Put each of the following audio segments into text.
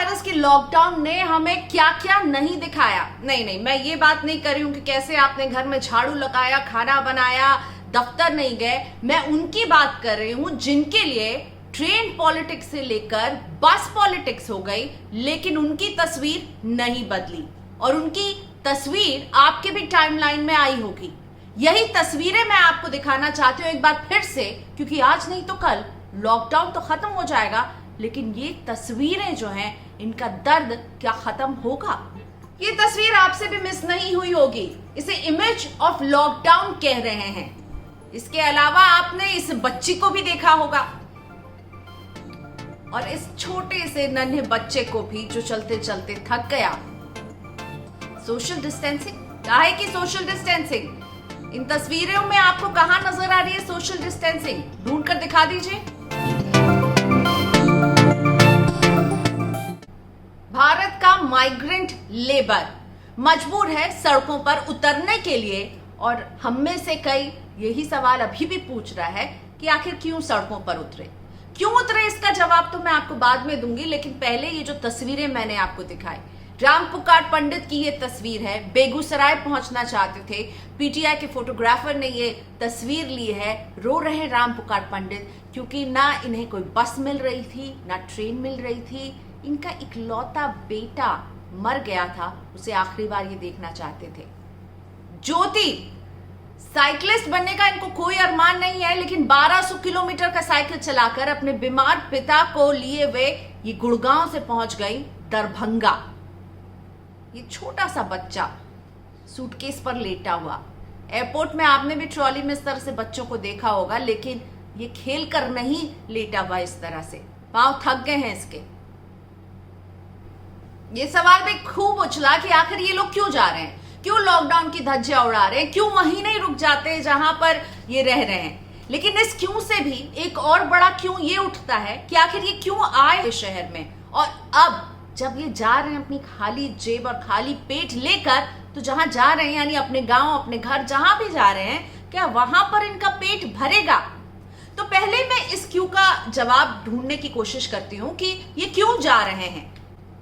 Virus के lockdown ने हमें क्या क्या नहीं दिखाया। नहीं, मैं ये बात नहीं कर रही हूं कि कैसे आपने घर में झाड़ू लगाया, खाना बनाया, दफ्तर नहीं गए। मैं उनकी बात कर रही हूं जिनके लिए ट्रेन पॉलिटिक्स से लेकर बस पॉलिटिक्स हो गई, लेकिन उनकी तस्वीर नहीं बदली और उनकी तस्वीर आपके भी टाइमलाइन में आई होगी। यही तस्वीरें मैं आपको दिखाना चाहती हूं एक बार फिर से, क्योंकि आज नहीं तो कल लॉकडाउन तो खत्म हो जाएगा, लेकिन ये तस्वीरें जो हैं इनका दर्द क्या खत्म होगा? ये तस्वीर आपसे भी मिस नहीं हुई होगी। इसे इमेज ऑफ लॉकडाउन कह रहे हैं। इसके अलावा आपने इस बच्ची को भी देखा होगा और इस छोटे से नन्हे बच्चे को भी जो चलते चलते थक गया। सोशल डिस्टेंसिंग, काहे की सोशल डिस्टेंसिंग? इन तस्वीरों में आपको कहां नजर आ रही है सोशल डिस्टेंसिंग? ढूंढ कर दिखा दीजिए। भारत का माइग्रेंट लेबर मजबूर है सड़कों पर उतरने के लिए, और हम में से कई यही सवाल अभी भी पूछ रहा है कि आखिर क्यों सड़कों पर उतरे, क्यों उतरे? इसका जवाब तो मैं आपको बाद में दूंगी, लेकिन पहले ये जो तस्वीरें मैंने आपको दिखाई, राम पुकार पंडित की ये तस्वीर है। बेगूसराय पहुंचना चाहते थे, पीटीआई के फोटोग्राफर ने ये तस्वीर ली है। रो रहे राम पुकार पंडित क्योंकि ना इन्हें कोई बस मिल रही थी, ना ट्रेन मिल रही थी। इनका इकलौता बेटा मर गया था, उसे आखिरी बार ये देखना चाहते थे। ज्योति साइकिलिस्ट बनने का इनको कोई अरमान नहीं है, लेकिन 1200 किलोमीटर का साइकिल चलाकर अपने बीमार पिता को लिए वे ये गुड़गांव से पहुंच गई दरभंगा। ये छोटा सा बच्चा सूटकेस पर लेटा हुआ। एयरपोर्ट में आपने भी ट्रॉली में इस तरह से बच्चों को देखा होगा, लेकिन ये खेल कर नहीं लेटा हुआ इस तरह से, पांव थक गए हैं इसके। ये सवाल भी खूब उछला कि आखिर ये लोग क्यों जा रहे हैं, क्यों लॉकडाउन की धज्जियां उड़ा रहे हैं, क्यों महीने ही रुक जाते हैं जहां पर ये रह रहे हैं। लेकिन इस क्यों से भी एक और बड़ा क्यों ये उठता है कि आखिर ये क्यों आए इस शहर में, और अब जब ये जा रहे हैं अपनी खाली जेब और खाली पेट लेकर, तो जहां जा रहे हैं यानी अपने गांव, अपने घर, जहां भी जा रहे हैं, क्या वहां पर इनका पेट भरेगा? तो पहले मैं इस क्यों का जवाब ढूंढने की कोशिश करती हूं कि ये क्यों जा रहे हैं।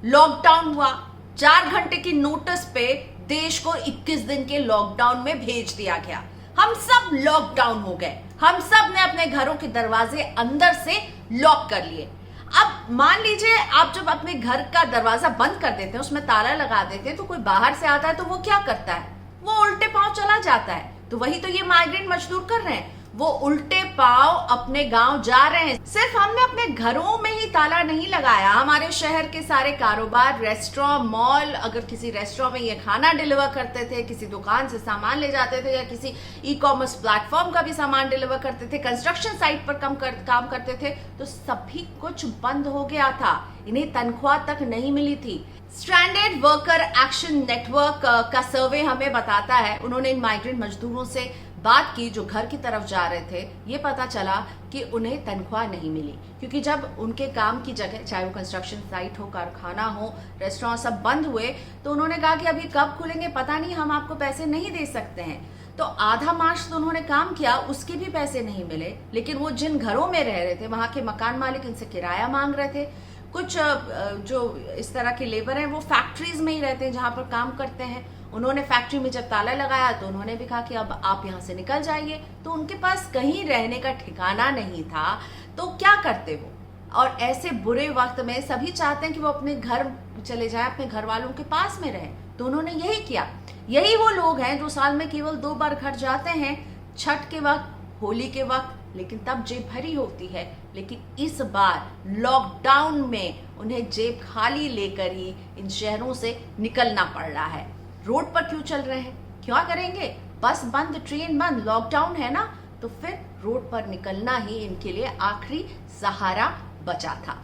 लॉकडाउन हुआ, 4 घंटे की नोटिस पे देश को 21 दिन के लॉकडाउन में भेज दिया गया। हम सब लॉकडाउन हो गए, हम सब ने अपने घरों के दरवाजे अंदर से लॉक कर लिए। अब मान लीजिए आप जब अपने घर का दरवाजा बंद कर देते हैं, उसमें ताला लगा देते हैं, तो कोई बाहर से आता है तो वो क्या करता है? वो उल्टे पांव चला जाता है। तो वही तो ये माइग्रेंट मजदूर कर रहे हैं, वो उल्टे पांव अपने गांव जा रहे हैं। सिर्फ हमने अपने घरों में ही ताला नहीं लगाया, हमारे शहर के सारे कारोबार, रेस्टोरेंट, मॉल, अगर किसी रेस्टोरेंट में ये खाना डिलीवर करते थे, किसी दुकान से सामान ले जाते थे, या किसी ई कॉमर्स प्लेटफॉर्म का भी सामान डिलीवर करते थे, कंस्ट्रक्शन साइट पर काम करते थे, तो सभी कुछ बंद हो गया था। इन्हें तनख्वाह तक नहीं मिली थी। स्ट्रैंडेड वर्कर एक्शन नेटवर्क का सर्वे हमें बताता है, उन्होंने इन माइग्रेंट मजदूरों से बात की जो घर की तरफ जा रहे थे। ये पता चला कि उन्हें तनख्वाह नहीं मिली, क्योंकि जब उनके काम की जगह, चाहे वो कंस्ट्रक्शन साइट हो, कारखाना हो, रेस्टोरेंट, सब बंद हुए, तो उन्होंने कहा कि अभी कब खुलेंगे पता नहीं, हम आपको पैसे नहीं दे सकते हैं। तो आधा मार्च तो उन्होंने काम किया, उसके भी पैसे नहीं मिले। लेकिन वो जिन घरों में रह रहे थे, वहां के मकान मालिक इनसे किराया मांग रहे थे। कुछ जो इस तरह के लेबर हैं वो फैक्ट्रीज में ही रहते हैं जहां पर काम करते हैं। उन्होंने फैक्ट्री में जब ताला लगाया तो उन्होंने भी कहा कि अब आप यहाँ से निकल जाइए, तो उनके पास कहीं रहने का ठिकाना नहीं था। तो क्या करते वो? और ऐसे बुरे वक्त में सभी चाहते हैं कि वो अपने घर चले जाएं, अपने घर वालों के पास में रहें, तो उन्होंने यही किया। यही वो लोग हैं जो साल में केवल 2 बार घर जाते हैं, छठ के वक्त, होली के वक्त, लेकिन तब जेब भरी होती है। लेकिन इस बार लॉकडाउन में उन्हें जेब खाली लेकर ही इन शहरों से निकलना पड़ रहा है। रोड पर क्यों चल रहे हैं? क्या करेंगे? बस बंद, ट्रेन बंद, लॉकडाउन है ना, तो फिर रोड पर निकलना ही इनके लिए आखिरी सहारा बचा था।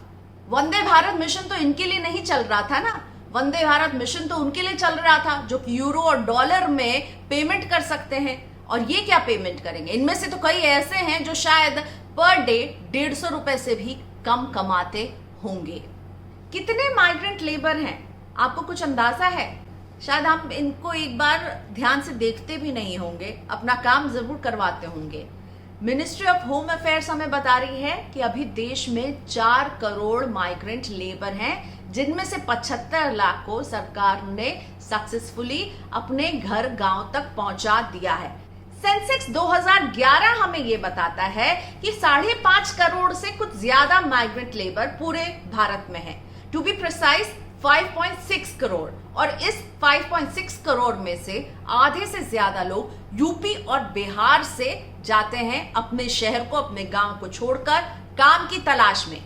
वंदे भारत मिशन तो इनके लिए नहीं चल रहा था ना, वंदे भारत मिशन तो उनके लिए चल रहा था जो यूरो और डॉलर में पेमेंट कर सकते हैं। और ये क्या पेमेंट करेंगे? इनमें से तो कई ऐसे हैं जो शायद पर डे 150 रुपए से भी कम कमाते होंगे। कितने माइग्रेंट लेबर हैं, आपको कुछ अंदाजा है? शायद आप इनको एक बार ध्यान से देखते भी नहीं होंगे, अपना काम जरूर करवाते होंगे। मिनिस्ट्री ऑफ होम अफेयर्स हमें बता रही है कि अभी देश में 4 करोड़ माइग्रेंट लेबर हैं, जिनमें से 75 लाख को सरकार ने सक्सेसफुली अपने घर गांव तक पहुंचा दिया है। सेंसेक्स 2011 हमें यह बताता है कि 5.5 करोड़ से कुछ ज्यादा माइग्रेंट लेबर पूरे भारत में है। टू बी प्रिसाइज 5.6 करोड़, और इस 5.6 करोड़ में से आधे से ज्यादा लोग यूपी और बिहार से जाते हैं अपने शहर को, अपने गांव को छोड़कर काम की तलाश में।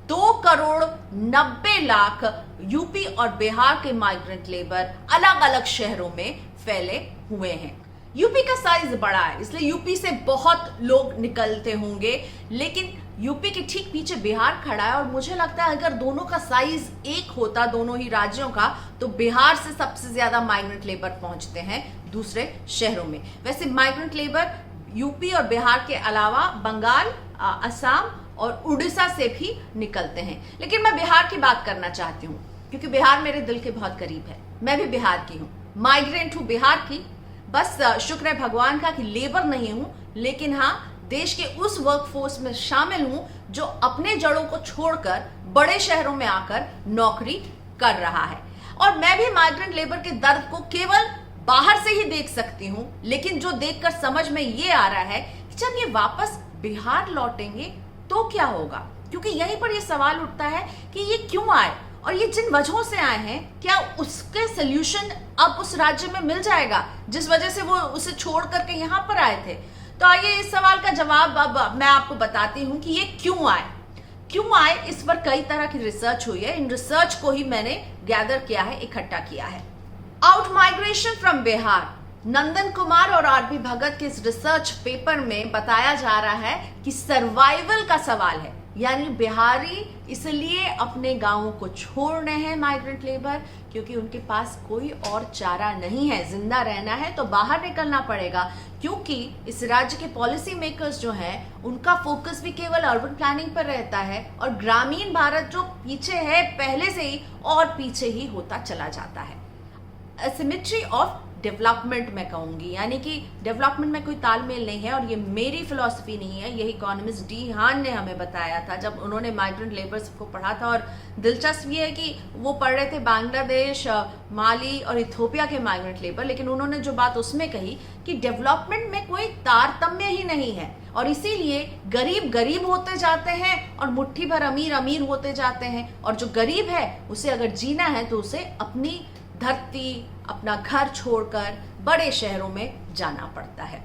2 करोड़ 90 लाख यूपी और बिहार के माइग्रेंट लेबर अलग अलग शहरों में फैले हुए हैं। यूपी का साइज बड़ा है, इसलिए यूपी से बहुत लोग निकलते होंगे, लेकिन यूपी के ठीक पीछे बिहार खड़ा है और मुझे लगता है अगर दोनों का साइज एक होता, दोनों ही राज्यों का, तो बिहार से सबसे ज्यादा माइग्रेंट लेबर पहुंचते हैं दूसरे शहरों में। वैसे माइग्रेंट लेबर यूपी और बिहार के अलावा बंगाल, असम और उड़ीसा से भी निकलते हैं, लेकिन मैं बिहार की बात करना चाहती हूँ क्योंकि बिहार मेरे दिल के बहुत करीब है। मैं भी बिहार की हूँ, माइग्रेंट हूँ बिहार की। बस शुक्र है भगवान का कि लेबर नहीं हूं, लेकिन हाँ देश के उस वर्कफोर्स में शामिल हूं जो अपने जड़ों को छोड़कर बड़े शहरों में आकर नौकरी कर रहा है। और मैं भी माइग्रेंट लेबर के दर्द को केवल बाहर से ही देख सकती हूं, लेकिन जो देखकर समझ में ये आ रहा है कि जब ये वापस बिहार लौटेंगे तो क्या होगा, क्योंकि यहीं पर ये सवाल उठता है कि ये क्यों आए और ये जिन वजहों से आए हैं, क्या उसके सोल्यूशन अब उस राज्य में मिल जाएगा जिस वजह से वो उसे छोड़ करके यहाँ पर आए थे। तो आइए इस सवाल का जवाब अब मैं आपको बताती हूँ कि ये क्यों आए। इस पर कई तरह की रिसर्च हुई है, इन रिसर्च को ही मैंने गैदर किया है, इकट्ठा किया है। आउट माइग्रेशन फ्रॉम बिहार, नंदन कुमार और आरबी भगत के इस रिसर्च पेपर में बताया जा रहा है कि सर्वाइवल का सवाल है, यानी बिहारी इसलिए अपने गांवों को छोड़ रहे हैं माइग्रेंट लेबर क्योंकि उनके पास कोई और चारा नहीं है। जिंदा रहना है तो बाहर निकलना पड़ेगा, क्योंकि इस राज्य के पॉलिसी मेकर्स जो हैं उनका फोकस भी केवल अर्बन प्लानिंग पर रहता है और ग्रामीण भारत जो पीछे है पहले से ही और पीछे ही होता चला जाता है। एसिमेट्री ऑफ डेवलपमेंट मैं कहूंगी, यानी कि डेवलपमेंट में कोई तालमेल नहीं है, और ये मेरी फिलॉसफी नहीं है, यही इकोनॉमिस्ट डी हान ने हमें बताया था जब उन्होंने माइग्रेंट लेबर्स को पढ़ा था। और दिलचस्प ये है कि वो पढ़ रहे थे बांग्लादेश, माली और इथियोपिया के माइग्रेंट लेबर, लेकिन उन्होंने जो बात उसमें कही कि डेवलपमेंट में कोई तारतम्य ही नहीं है और इसीलिए गरीब गरीब होते जाते हैं और मुट्ठी भर अमीर अमीर होते जाते हैं, और जो गरीब है उसे अगर जीना है तो उसे अपनी धरती, अपना घर छोड़कर बड़े शहरों में जाना पड़ता है।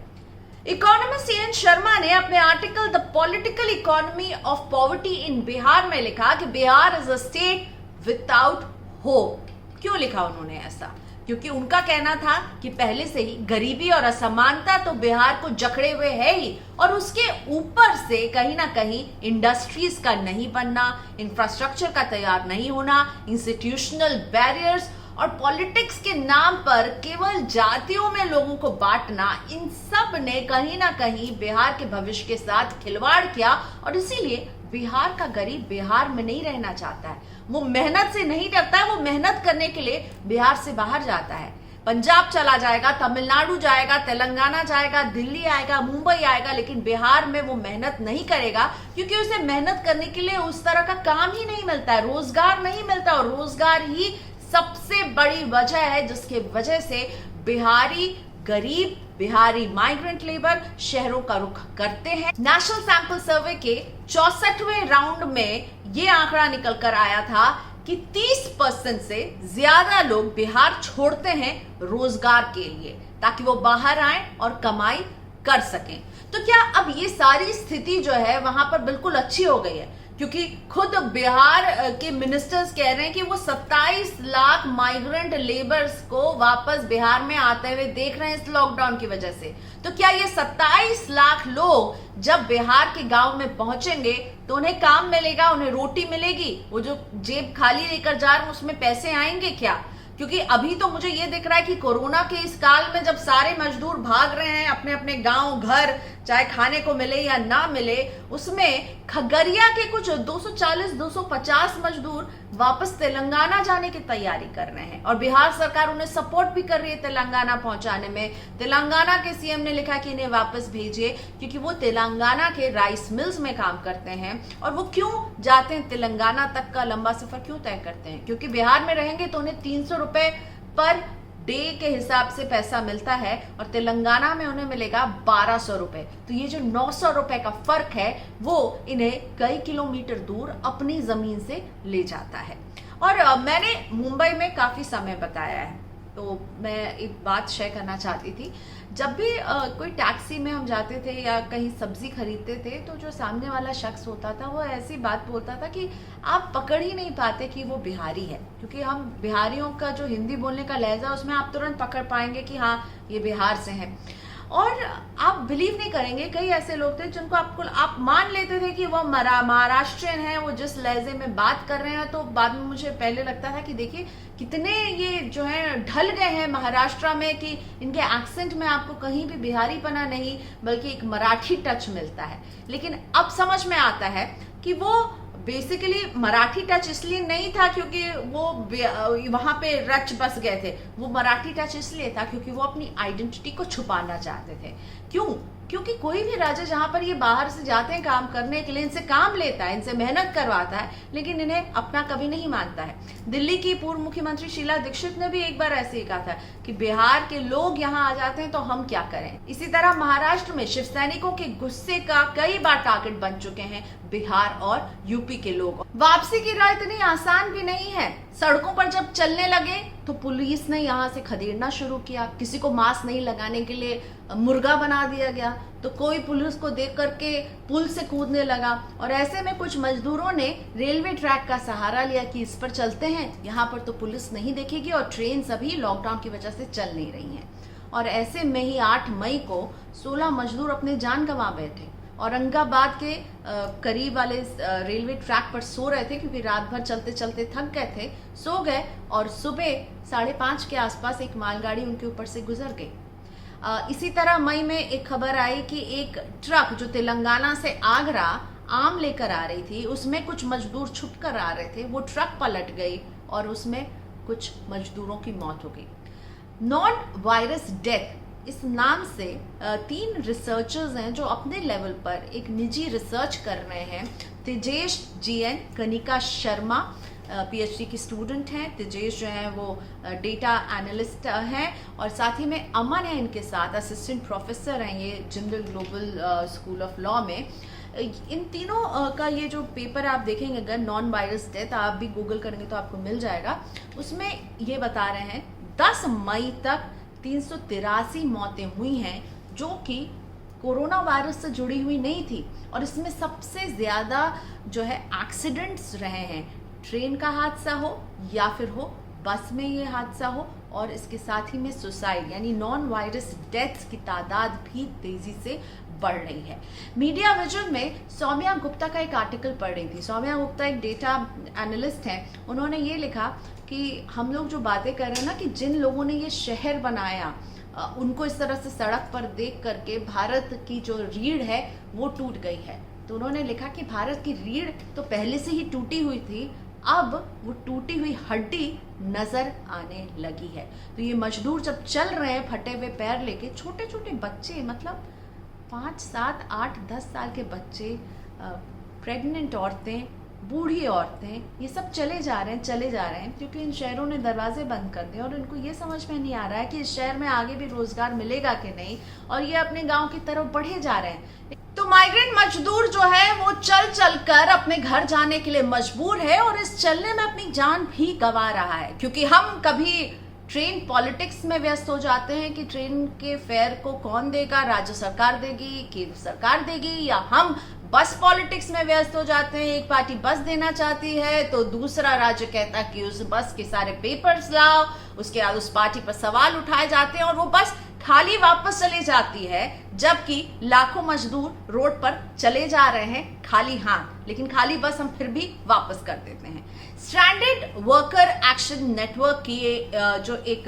इकोनॉमिस्ट एन शर्मा ने अपने article the political economy of poverty in Bihar में लिखा कि Bihar is a state without hope. क्यों लिखा उन्होंने ऐसा? क्योंकि उनका कहना था कि पहले से ही गरीबी और असमानता तो बिहार को जकड़े हुए है ही, और उसके ऊपर से कहीं ना कहीं इंडस्ट्रीज का नहीं बनना, इंफ्रास्ट्रक्चर का तैयार नहीं होना, इंस्टीट्यूशनल बैरियर्स और पॉलिटिक्स के नाम पर केवल जातियों में लोगों को बांटना, इन सब ने कहीं ना कहीं बिहार के भविष्य के साथ खिलवाड़ किया। और इसीलिए बिहार का गरीब बिहार में नहीं रहना चाहता है, वो मेहनत से नहीं डरता है, वो मेहनत करने के लिए बिहार से बाहर जाता है, पंजाब चला जाएगा, तमिलनाडु जाएगा, तेलंगाना जाएगा, दिल्ली आएगा, मुंबई आएगा, लेकिन बिहार में वो मेहनत नहीं करेगा क्योंकि उसे मेहनत करने के लिए उस तरह का काम ही नहीं मिलता है, रोजगार नहीं मिलता, और रोजगार ही सबसे बड़ी वजह है जिसके वजह से बिहारी गरीब, बिहारी माइग्रेंट लेबर शहरों का रुख करते हैं। नेशनल सैंपल सर्वे के 64वें राउंड में यह आंकड़ा निकल कर आया था कि 30% से ज्यादा लोग बिहार छोड़ते हैं रोजगार के लिए ताकि वो बाहर आए और कमाई कर सकें। तो क्या अब ये सारी स्थिति जो है वहां पर बिल्कुल अच्छी हो गई है? क्योंकि खुद बिहार के मिनिस्टर्स कह रहे हैं कि वो 27 लाख माइग्रेंट लेबर्स को वापस बिहार में आते हुए देख रहे हैं इस लॉकडाउन की वजह से। तो क्या ये 27 लाख लोग जब बिहार के गांव में पहुंचेंगे तो उन्हें काम मिलेगा, उन्हें रोटी मिलेगी? वो जो जेब खाली लेकर जा रहे हैं उसमें पैसे आएंगे क्या? क्योंकि अभी तो मुझे ये दिख रहा है कि कोरोना के इस काल में जब सारे मजदूर भाग रहे हैं अपने अपने गांव घर, चाहे खाने को मिले या ना मिले, उसमें खगड़िया के कुछ 240-250 मजदूर वापस तेलंगाना जाने की तैयारी कर रहे हैं और बिहार सरकार उन्हें सपोर्ट भी कर रही है तेलंगाना पहुंचाने में। तेलंगाना के सीएम ने लिखा कि इन्हें वापस भेजिए, क्योंकि वो तेलंगाना के राइस मिल्स में काम करते हैं। और वो क्यों जाते हैं तेलंगाना तक का लंबा सफर क्यों तय करते हैं? क्योंकि बिहार में रहेंगे तो उन्हें 300 रुपए पर डे के हिसाब से पैसा मिलता है और तेलंगाना में उन्हें मिलेगा 1200 रुपए। तो ये जो 900 रुपए का फर्क है वो इन्हें कई किलोमीटर दूर अपनी जमीन से ले जाता है। और मैंने मुंबई में काफी समय बताया है, तो मैं एक बात शेयर करना चाहती थी। जब भी कोई टैक्सी में हम जाते थे या कहीं सब्जी खरीदते थे, तो जो सामने वाला शख्स होता था वो ऐसी बात बोलता था कि आप पकड़ ही नहीं पाते कि वो बिहारी है, क्योंकि हम बिहारियों का जो हिंदी बोलने का लहजा उसमें आप तुरंत पकड़ पाएंगे कि हाँ ये बिहार से हैं। और आप बिलीव नहीं करेंगे, कई ऐसे लोग थे जिनको आप मान लेते थे कि वो महाराष्ट्रियन है, वो जिस लहजे में बात कर रहे हैं। तो बाद में मुझे पहले लगता था कि देखिए कितने ये जो है ढल गए हैं महाराष्ट्र में कि इनके एक्सेंट में आपको कहीं भी बिहारीपना नहीं बल्कि एक मराठी टच मिलता है। लेकिन अब समझ में आता है कि वो बेसिकली मराठी टच इसलिए नहीं था क्योंकि वो वहां पे रच बस गए थे, वो मराठी टच इसलिए था क्योंकि वो अपनी आइडेंटिटी को छुपाना चाहते थे। क्यों? क्योंकि कोई भी राज्य जहां पर ये बाहर से जाते हैं काम करने के लिए, इनसे काम लेता है, इनसे मेहनत करवाता है, लेकिन इन्हें अपना कभी नहीं मानता है। दिल्ली की पूर्व मुख्यमंत्री शीला दीक्षित ने भी एक बार ऐसे ही कहा था कि बिहार के लोग यहाँ आ जाते हैं तो हम क्या करें। इसी तरह महाराष्ट्र में शिव सैनिकों के गुस्से का कई बार टारगेट बन चुके हैं बिहार और यूपी के लोग। वापसी की राह इतनी आसान भी नहीं है। सड़कों पर जब चलने लगे तो पुलिस ने यहाँ से खदेड़ना शुरू किया, किसी को मास्क नहीं लगाने के लिए मुर्गा बना दिया गया, तो कोई पुलिस को देख करके पुल से कूदने लगा। और ऐसे में कुछ मजदूरों ने रेलवे ट्रैक का सहारा लिया कि इस पर चलते हैं, यहाँ पर तो पुलिस नहीं देखेगी और ट्रेन सभी लॉकडाउन की वजह से चल नहीं रही हैं। और ऐसे में ही 8 मई को 16 मजदूर अपने जान गंवा बैठे। औरंगाबाद के करीब वाले रेलवे ट्रैक पर सो रहे थे, क्योंकि रात भर चलते चलते थक गए थे, सो गए और सुबह 5:30 के आसपास एक मालगाड़ी उनके ऊपर से गुजर गई। इसी तरह मई में एक खबर आई कि एक ट्रक जो तेलंगाना से आगरा आम लेकर आ रही थी, उसमें कुछ मजदूर छुप कर आ रहे थे, वो ट्रक पलट गई और उसमें कुछ मजदूरों की मौत हो गई। नॉन वायरस डेथ इस नाम से 3 रिसर्चर्स हैं जो अपने लेवल पर एक निजी रिसर्च कर रहे हैं। तेजेश जीएन, कनिका शर्मा पीएचडी की स्टूडेंट हैं। तेजेश जो है वो डेटा एनालिस्ट हैं और साथ ही में अमन है इनके साथ, असिस्टेंट प्रोफेसर हैं ये Jindal global school of law में। इन तीनों का ये जो पेपर आप देखेंगे, अगर नॉन वायरस डेथ आप भी गूगल करेंगे तो आपको मिल जाएगा। उसमें ये बता रहे हैं 10 मई तक 383 मौतें हुई हैं जो कि कोरोना वायरस से जुड़ी हुई नहीं थी। और इसमें सबसे ज्यादा जो है एक्सीडेंट्स रहे हैं, ट्रेन का हादसा हो या फिर हो बस में ये हादसा हो, और इसके साथ ही में सुसाइड यानी नॉन वायरस डेथ्स की तादाद भी तेजी से बढ़ रही है। मीडिया विजन में सौम्या गुप्ता का एक आर्टिकल पढ़ रही थी। सौम्या गुप्ता एक डेटा एनालिस्ट हैं। उन्होंने ये लिखा कि हम लोग जो बातें कर रहे हैं ना कि जिन लोगों ने ये शहर बनाया उनको इस तरह से सड़क पर देख करके भारत की जो रीढ़ है वो टूट गई है। तो उन्होंने लिखा कि भारत की रीढ़ तो पहले से ही टूटी हुई थी, अब वो टूटी हुई हड्डी नजर आने लगी है। तो ये मजदूर जब चल रहे हैं फटे हुए पैर लेके, छोटे छोटे बच्चे, मतलब 5, 7, 8, 10 साल के बच्चे, प्रेग्नेंट औरतें, बूढ़ी औरतें, ये सब चले जा रहे हैं क्योंकि इन शहरों ने दरवाजे बंद कर दिए और इनको ये समझ में नहीं आ रहा है कि इस शहर में आगे भी रोजगार मिलेगा कि नहीं, और ये अपने गांव की तरफ बढ़े जा रहे हैं। तो माइग्रेंट मजदूर जो है वो चल चल कर अपने घर जाने के लिए मजबूर है और इस चलने में अपनी जान भी गंवा रहा है। क्योंकि हम कभी ट्रेन पॉलिटिक्स में व्यस्त हो जाते हैं कि ट्रेन के फेयर को कौन देगा, राज्य सरकार देगी, केंद्र सरकार देगी, या हम बस पॉलिटिक्स में व्यस्त हो जाते हैं। एक पार्टी बस देना चाहती है तो दूसरा राज्य कहता है कि उस बस के सारे पेपर्स लाओ, उसके बाद उस पार्टी पर सवाल उठाए जाते हैं और वो बस खाली वापस चली जाती है, जबकि लाखों मजदूर रोड पर चले जा रहे हैं खाली हाथ, लेकिन खाली बस हम फिर भी वापस कर देते हैं। स्ट्रैंडेड वर्कर एक्शन नेटवर्क की जो एक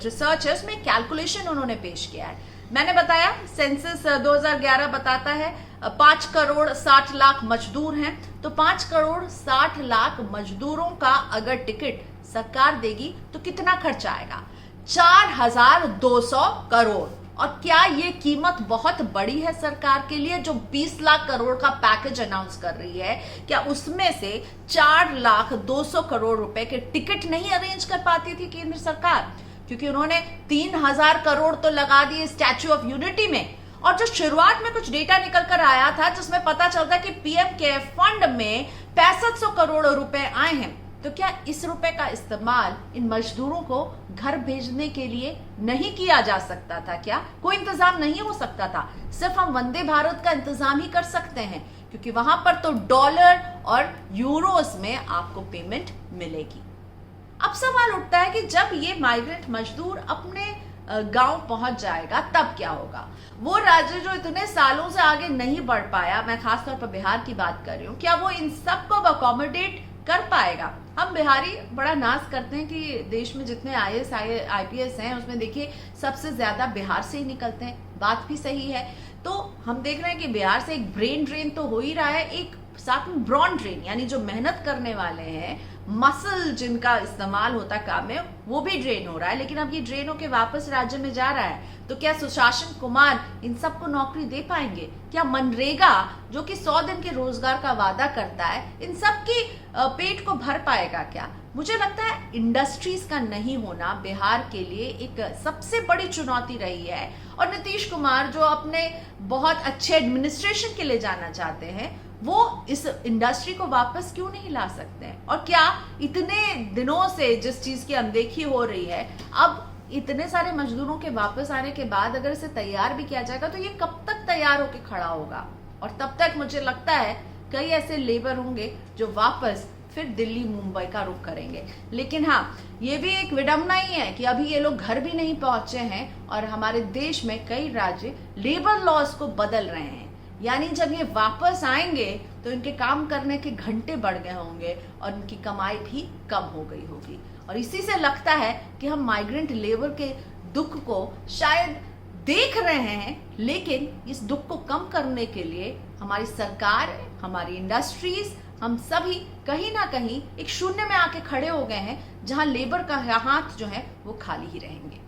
रिसर्च है, उसमें कैलकुलेशन उन्होंने पेश किया है। मैंने बताया सेंसस 2011 बताता है 5 करोड़ 60 लाख मजदूर हैं, तो 5 करोड़ 60 लाख मजदूरों का अगर टिकट सरकार देगी तो कितना खर्च आएगा? 4200 करोड़। और क्या ये कीमत बहुत बड़ी है सरकार के लिए, जो 20 लाख करोड़ का पैकेज अनाउंस कर रही है? क्या उसमें से 4,200 करोड़ रुपए के टिकट नहीं अरेंज कर पाती थी केंद्र सरकार? क्योंकि उन्होंने 3,000 करोड़ तो लगा दिए स्टैच्यू ऑफ यूनिटी में। और जो शुरुआत में कुछ डेटा निकल कर आया था, जिसमें पता चलता कि पीएम के फंड में 6500 करोड़ रुपए आए हैं, तो क्या इस रुपए का इस्तेमाल इन मजदूरों को घर भेजने के लिए नहीं किया जा सकता था? क्या कोई इंतजाम नहीं हो सकता था? सिर्फ हम वंदे भारत का इंतजाम ही कर सकते हैं, क्योंकि वहां पर तो डॉलर और यूरोस में आपको पेमेंट मिलेगी। अब सवाल उठता है कि जब ये माइग्रेंट मजदूर अपने गांव पहुंच जाएगा तब क्या होगा? वो राज्य जो इतने सालों से आगे नहीं बढ़ पाया, मैं खासतौर पर बिहार की बात कर रही हूँ, क्या वो इन सबको अकोमोडेट कर पाएगा? हम बिहारी बड़ा नाज करते हैं कि देश में जितने आईएएस आईपीएस हैं, उसमें देखिए सबसे ज्यादा बिहार से ही निकलते हैं। बात भी सही है। तो हम देख रहे हैं कि बिहार से एक ब्रेन ड्रेन तो हो ही रहा है, एक साथ में ब्रॉन ड्रेन, यानी जो मेहनत करने वाले हैं, मसल जिनका इस्तेमाल होता है काम में, वो भी ड्रेन हो रहा है। लेकिन अब ये ड्रेन होके वापस राज्य में जा रहा है, तो क्या सुशासन कुमार इन सबको नौकरी दे पाएंगे? क्या मनरेगा जो कि 100 दिन के रोजगार का वादा करता है, इन सब की पेट को भर पाएगा क्या? मुझे लगता है इंडस्ट्रीज का नहीं होना बिहार के लिए एक सबसे बड़ी चुनौती रही है। और नीतीश कुमार जो अपने बहुत अच्छे एडमिनिस्ट्रेशन के लिए जाना चाहते हैं, वो इस इंडस्ट्री को वापस क्यों नहीं ला सकते हैं? और क्या इतने दिनों से जिस चीज की अनदेखी हो रही है, अब इतने सारे मजदूरों के वापस आने के बाद अगर इसे तैयार भी किया जाएगा, तो ये कब तक तैयार होकर खड़ा होगा? और तब तक मुझे लगता है कई ऐसे लेबर होंगे जो वापस फिर दिल्ली मुंबई का रुख करेंगे। लेकिन हाँ, ये भी एक विडंबना ही है कि अभी ये लोग घर भी नहीं पहुंचे हैं और हमारे देश में कई राज्य लेबर लॉज को बदल रहे हैं। यानी जब ये वापस आएंगे तो इनके काम करने के घंटे बढ़ गए होंगे और इनकी कमाई भी कम हो गई होगी। और इसी से लगता है कि हम माइग्रेंट लेबर के दुख को शायद देख रहे हैं, लेकिन इस दुख को कम करने के लिए हमारी सरकार, हमारी इंडस्ट्रीज, हम सभी कहीं ना कहीं एक शून्य में आके खड़े हो गए हैं, जहां लेबर का हाथ जो है वो खाली ही रहेंगे।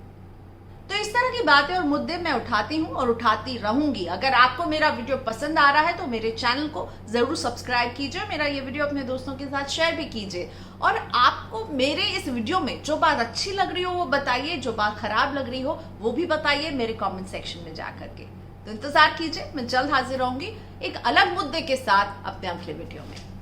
तो इस तरह की बातें और मुद्दे मैं उठाती हूं और उठाती रहूंगी। अगर आपको मेरा वीडियो पसंद आ रहा है तो मेरे चैनल को जरूर सब्सक्राइब कीजिए, मेरा ये वीडियो अपने दोस्तों के साथ शेयर भी कीजिए। और आपको मेरे इस वीडियो में जो बात अच्छी लग रही हो वो बताइए, जो बात खराब लग रही हो वो भी बताइए मेरे कमेंट सेक्शन में जाकर के। तो इंतजार कीजिए, मैं जल्द हाजिर रहूंगी एक अलग मुद्दे के साथ अपने अगले वीडियो में।